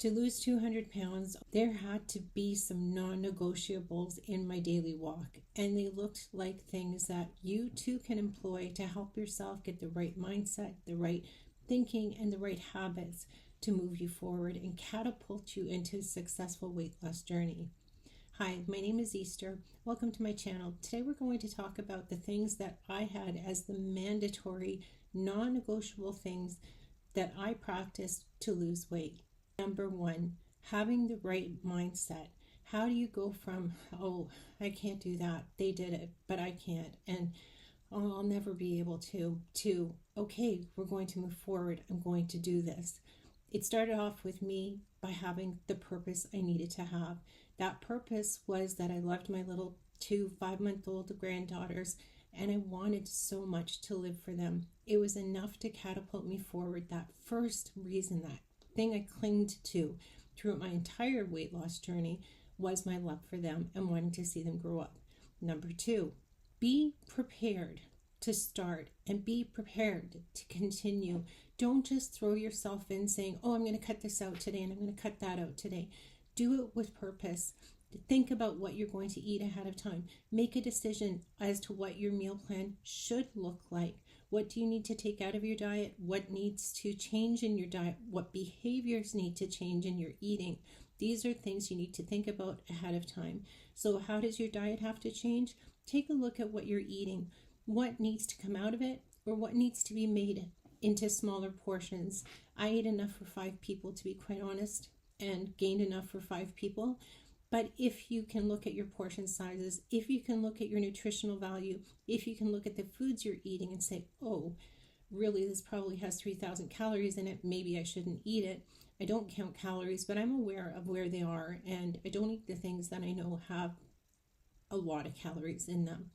To lose 200 pounds, there had to be some non-negotiables in my daily walk, and they looked like things that you too can employ to help yourself get the right mindset, the right thinking, and the right habits to move you forward and catapult you into a successful weight loss journey. Hi, my name is Easter. Welcome to my channel. Today we're going to talk about the things that I had as the mandatory, non-negotiable things that I practiced to lose weight. Number one, having the right mindset. How do you go from, oh, I can't do that, they did it, but I can't, and oh, I'll never be able to, okay, we're going to move forward, I'm going to do this. It started off with me by having the purpose I needed to have. That purpose was that I loved my little 2 5-month-old granddaughters, and I wanted so much to live for them. It was enough to catapult me forward. That first reason, that thing I clinged to throughout my entire weight loss journey, was my love for them and wanting to see them grow up. Number two, be prepared to start and be prepared to continue. Don't just throw yourself in saying, oh, I'm going to cut this out today and I'm going to cut that out today. Do it with purpose. Think about what you're going to eat ahead of time. Make a decision as to what your meal plan should look like. What do you need to take out of your diet? What needs to change in your diet? What behaviors need to change in your eating? These are things you need to think about ahead of time. So how does your diet have to change? Take a look at what you're eating. What needs to come out of it, or what needs to be made into smaller portions? I ate enough for 5 people, to be quite honest, and gained enough for 5 people. But if you can look at your portion sizes, if you can look at your nutritional value, if you can look at the foods you're eating and say, oh, really, this probably has 3,000 calories in it, maybe I shouldn't eat it. I don't count calories, but I'm aware of where they are, and I don't eat the things that I know have a lot of calories in them.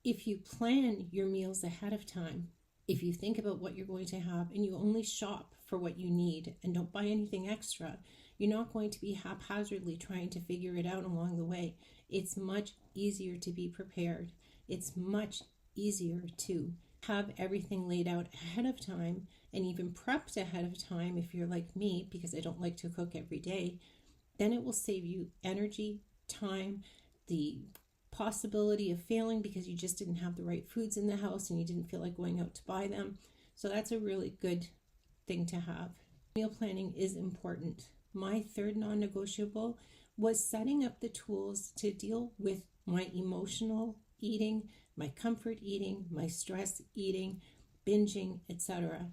If you plan your meals ahead of time, if you think about what you're going to have and you only shop for what you need and don't buy anything extra, you're not going to be haphazardly trying to figure it out along the way. It's much easier to be prepared. It's much easier to have everything laid out ahead of time and even prepped ahead of time if you're like me, because I don't like to cook every day. Then it will save you energy, time, the possibility of failing because you just didn't have the right foods in the house and you didn't feel like going out to buy them. So that's a really good thing to have. Meal planning is important. My third non-negotiable was setting up the tools to deal with my emotional eating, my comfort eating, my stress eating, binging, etc.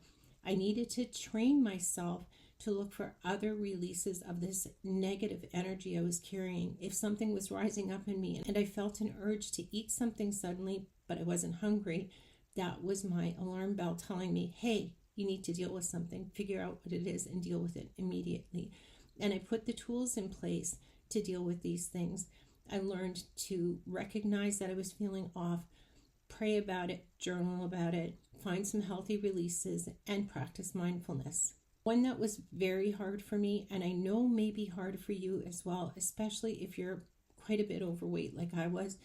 I needed to train myself to look for other releases of this negative energy I was carrying. If something was rising up in me and I felt an urge to eat something suddenly, but I wasn't hungry, that was my alarm bell telling me, hey, you need to deal with something, figure out what it is and deal with it immediately. And I put the tools in place to deal with these things. I learned to recognize that I was feeling off, pray about it, journal about it, find some healthy releases, and practice mindfulness. One that was very hard for me, and I know may be hard for you as well, especially if you're quite a bit overweight like I was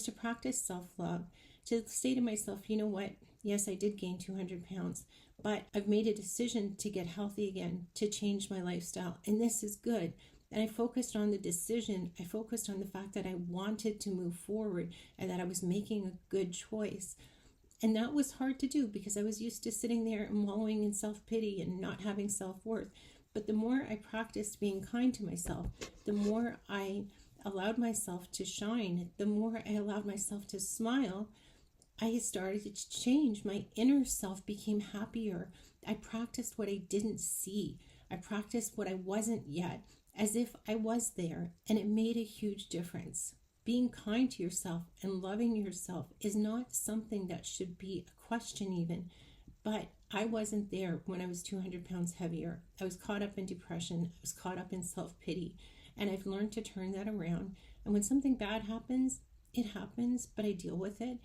to practice self-love, to say to myself, you know what, yes, I did gain 200 pounds, but I've made a decision to get healthy again, to change my lifestyle, and this is good. And I focused on the decision. I focused on the fact that I wanted to move forward and that I was making a good choice. And that was hard to do because I was used to sitting there and wallowing in self-pity and not having self-worth. But the more I practiced being kind to myself, the more I allowed myself to shine, the more I allowed myself to smile, I started to change. My inner self became happier. I practiced what I didn't see. I practiced what I wasn't yet, as if I was there, and it made a huge difference. Being kind to yourself and loving yourself is not something that should be a question even, but I wasn't there when I was 200 pounds heavier. I was caught up in depression. I was caught up in self-pity, and I've learned to turn that around. And when something bad happens, it happens, but I deal with it.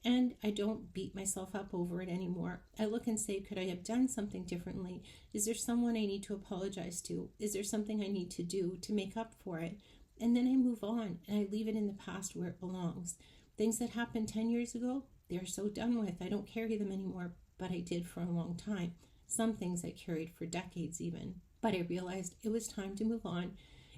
And I don't beat myself up over it anymore. I look and say, could I have done something differently? Is there someone I need to apologize to? Is there something I need to do to make up for it? And then I move on and I leave it in the past where it belongs. Things that happened 10 years ago, they're so done with. I don't carry them anymore, but I did for a long time. Some things I carried for decades even. But I realized it was time to move on.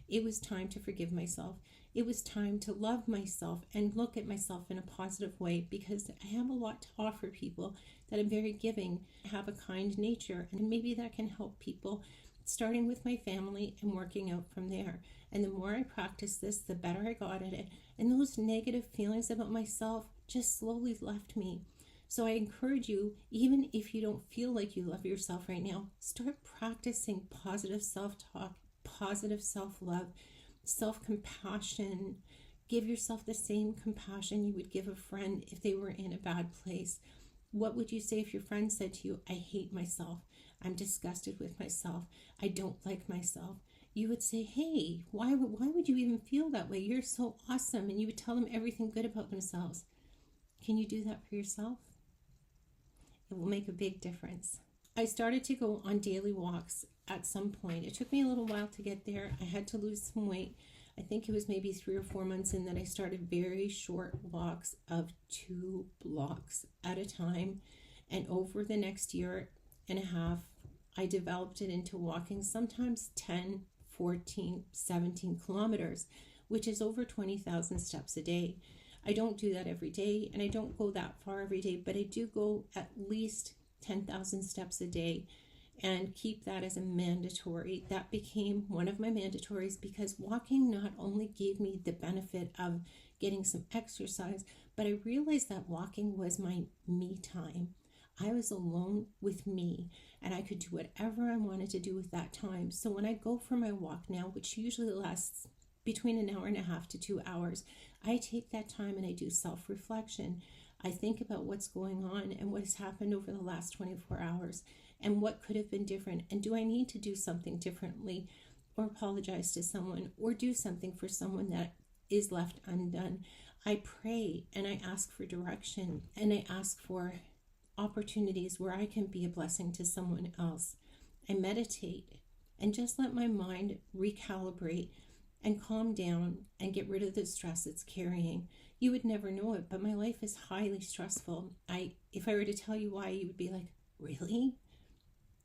It was time to forgive myself. It was time to love myself and look at myself in a positive way, because I have a lot to offer people, that I'm very giving, have a kind nature, and maybe that can help people, starting with my family and working out from there. And the more I practiced this, the better I got at it. And those negative feelings about myself just slowly left me. So I encourage you, even if you don't feel like you love yourself right now, start practicing positive self-talk, positive self-love, self-compassion. Give yourself the same compassion you would give a friend if they were in a bad place. What would you say if your friend said to you, I hate myself, I'm disgusted with myself, I don't like myself? You would say, hey, why would you even feel that way? You're so awesome. And you would tell them everything good about themselves. Can you do that for yourself? It will make a big difference. I started to go on daily walks at some point. It took me a little while to get there. I had to lose some weight. I think it was maybe 3 or 4 months in that I started very short walks of 2 blocks at a time. And over the next year and a half, I developed it into walking sometimes 10, 14, 17 kilometers, which is over 20,000 steps a day. I don't do that every day, and I don't go that far every day, but I do go at least 10,000 steps a day and keep that as a mandatory. That became one of my mandatories, because walking not only gave me the benefit of getting some exercise, but I realized that walking was my me time. I was alone with me, and I could do whatever I wanted to do with that time. So when I go for my walk now, which usually lasts between an hour and a half to 2 hours, I take that time and I do self-reflection. I think about what's going on and what has happened over the last 24 hours and what could have been different. And do I need to do something differently, or apologize to someone, or do something for someone that is left undone? I pray and I ask for direction, and I ask for opportunities where I can be a blessing to someone else. I meditate and just let my mind recalibrate and calm down and get rid of the stress it's carrying. You would never know it, but my life is highly stressful. If I were to tell you why, you would be like, really?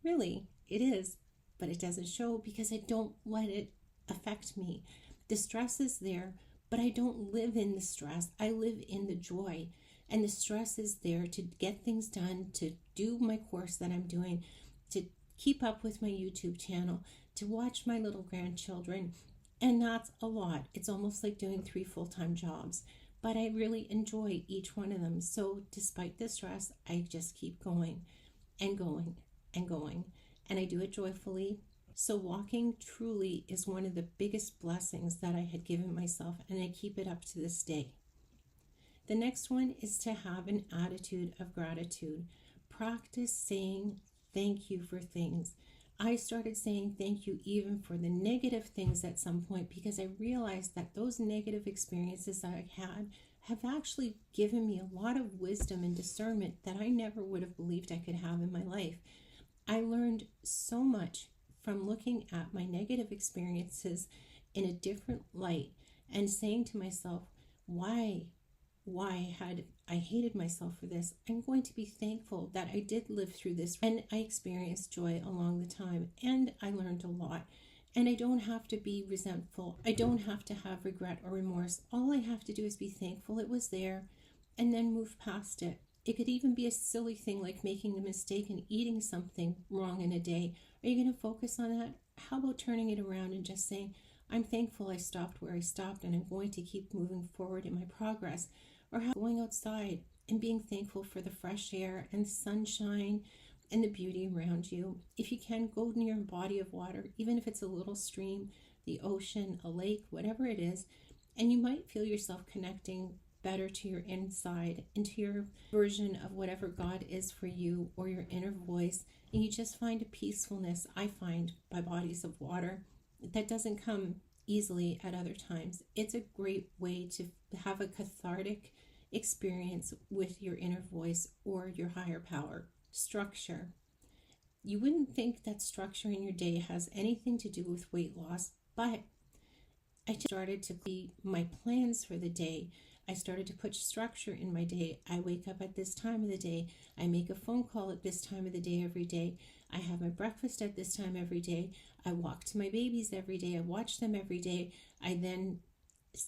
Really, it is, but it doesn't show because I don't let it affect me. The stress is there, but I don't live in the stress. I live in the joy. And the stress is there to get things done, to do my course that I'm doing, to keep up with my YouTube channel, to watch my little grandchildren. And that's a lot. It's almost like doing 3 full-time jobs. But I really enjoy each one of them. So despite the stress, I just keep going and going and going. And I do it joyfully. So walking truly is one of the biggest blessings that I had given myself, and I keep it up to this day. The next one is to have an attitude of gratitude. Practice saying thank you for things. I started saying thank you even for the negative things at some point, because I realized that those negative experiences that I had have actually given me a lot of wisdom and discernment that I never would have believed I could have in my life. I learned so much from looking at my negative experiences in a different light and saying to myself, why had I hated myself for this? I'm going to be thankful that I did live through this, and I experienced joy along the time, and I learned a lot. And I don't have to be resentful. I don't have to have regret or remorse. All I have to do is be thankful it was there and then move past it. It could even be a silly thing like making a mistake and eating something wrong in a day. Are you going to focus on that? How about turning it around and just saying, I'm thankful I stopped where I stopped, and I'm going to keep moving forward in my progress. Or how going outside and being thankful for the fresh air and sunshine and the beauty around you. If you can, go near a body of water, even if it's a little stream, the ocean, a lake, whatever it is, and you might feel yourself connecting better to your inside, into your version of whatever God is for you, or your inner voice, and you just find a peacefulness, I find, by bodies of water that doesn't come easily at other times. It's a great way to have a cathartic experience with your inner voice or your higher power. Structure. You wouldn't think that structure in your day has anything to do with weight loss, but I just started to see my plans for the day. I started to put structure in my day. I wake up at this time of the day. I make a phone call at this time of the day every day. I have my breakfast at this time every day. I walk to my babies every day. I watch them every day. I then,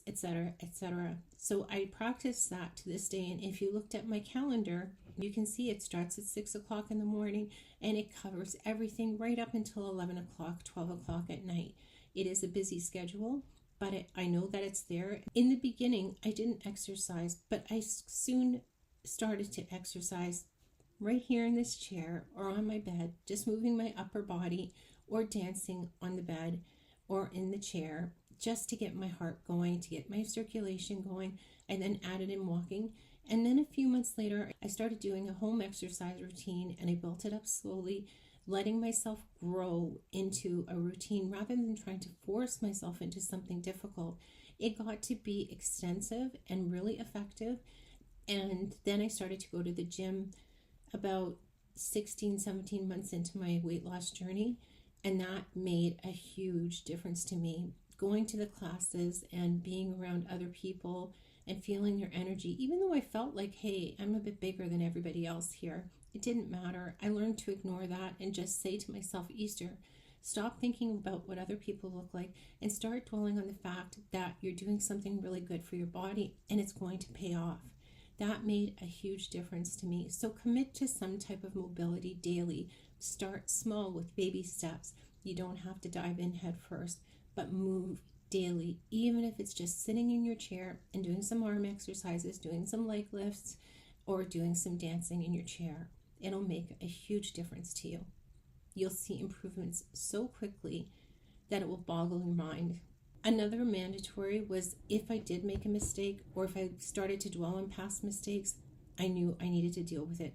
etc., etc. So I practice that to this day. And if you looked at my calendar, you can see it starts at 6 o'clock in the morning and it covers everything right up until 11 o'clock, 12 o'clock at night. It is a busy schedule, but I know that it's there. In the beginning, I didn't exercise, but I soon started to exercise right here in this chair or on my bed, just moving my upper body or dancing on the bed or in the chair, just to get my heart going, to get my circulation going. I then added in walking. And then a few months later, I started doing a home exercise routine and I built it up slowly, letting myself grow into a routine rather than trying to force myself into something difficult. It got to be extensive and really effective. And then I started to go to the gym about 16, 17 months into my weight loss journey. And that made a huge difference to me. Going to the classes and being around other people and feeling their energy, even though I felt like, hey, I'm a bit bigger than everybody else here, it didn't matter. I learned to ignore that and just say to myself, Easter, stop thinking about what other people look like and start dwelling on the fact that you're doing something really good for your body and it's going to pay off. That made a huge difference to me. So commit to some type of mobility daily. Start small with baby steps. You don't have to dive in head first, but move daily, even if it's just sitting in your chair and doing some arm exercises, doing some leg lifts, or doing some dancing in your chair. It'll make a huge difference to you. You'll see improvements so quickly that it will boggle your mind. Another mandatory was if I did make a mistake or if I started to dwell on past mistakes, I knew I needed to deal with it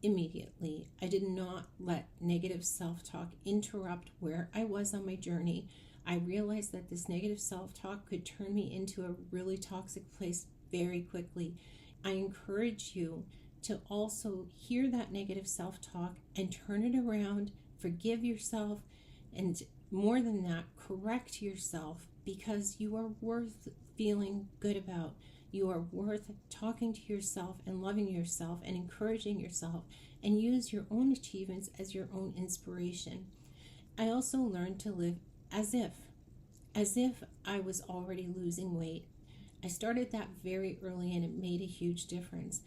immediately. I did not let negative self-talk interrupt where I was on my journey. I realized that this negative self-talk could turn me into a really toxic place very quickly. I encourage you to also hear that negative self-talk and turn it around, forgive yourself, and more than that, correct yourself, because you are worth feeling good about. You are worth talking to yourself and loving yourself and encouraging yourself, and use your own achievements as your own inspiration. I also learned to live as if I was already losing weight. I started that very early and it made a huge difference.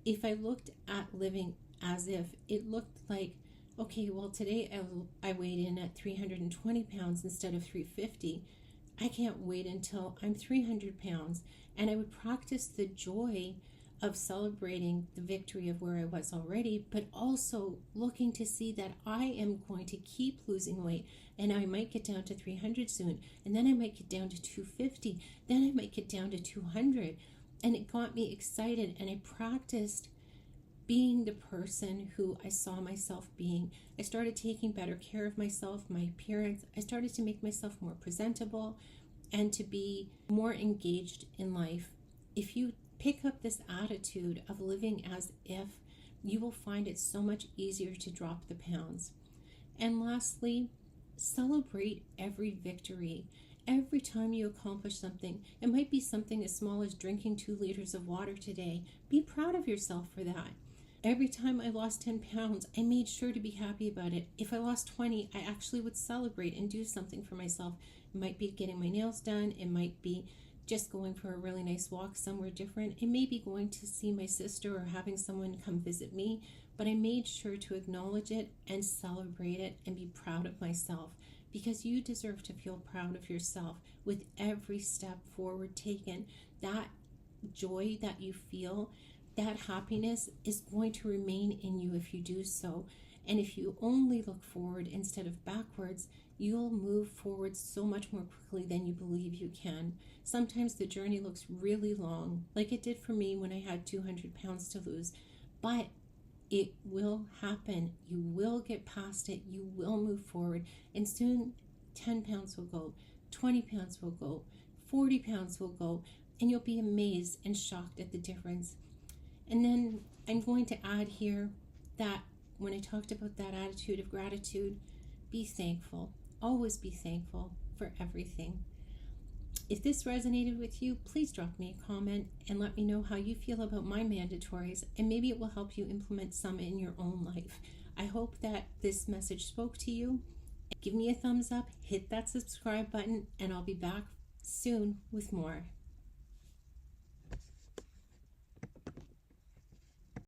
If I looked at living as if, it looked like, okay, well today I weighed in at 320 pounds instead of 350. I can't wait until I'm 300 pounds. And I would practice the joy of celebrating the victory of where I was already, but also looking to see that I am going to keep losing weight, and I might get down to 300 soon, and then I might get down to 250, then I might get down to 200. And it got me excited, and I practiced being the person who I saw myself being. I started taking better care of myself, my appearance. I started to make myself more presentable and to be more engaged in life. If you pick up this attitude of living as if, you will find it so much easier to drop the pounds. And lastly, celebrate every victory. Every time you accomplish something, it might be something as small as drinking 2 liters of water today. Be proud of yourself for that. Every time I lost 10 pounds, I made sure to be happy about it. If I lost 20, I actually would celebrate and do something for myself. It might be getting my nails done. It might be just going for a really nice walk somewhere different. It may be going to see my sister or having someone come visit me. But I made sure to acknowledge it and celebrate it and be proud of myself, because you deserve to feel proud of yourself with every step forward taken. That joy that you feel, that happiness is going to remain in you if you do so. And if you only look forward instead of backwards, you'll move forward so much more quickly than you believe you can. Sometimes the journey looks really long, like it did for me when I had 200 pounds to lose, but it will happen. You will get past it. You will move forward. And soon 10 pounds will go, 20 pounds will go, 40 pounds will go, and you'll be amazed and shocked at the difference. And then I'm going to add here that when I talked about that attitude of gratitude, be thankful. Always be thankful for everything. If this resonated with you, please drop me a comment and let me know how you feel about my mandatories, and maybe it will help you implement some in your own life. I hope that this message spoke to you. Give me a thumbs up, hit that subscribe button, and I'll be back soon with more.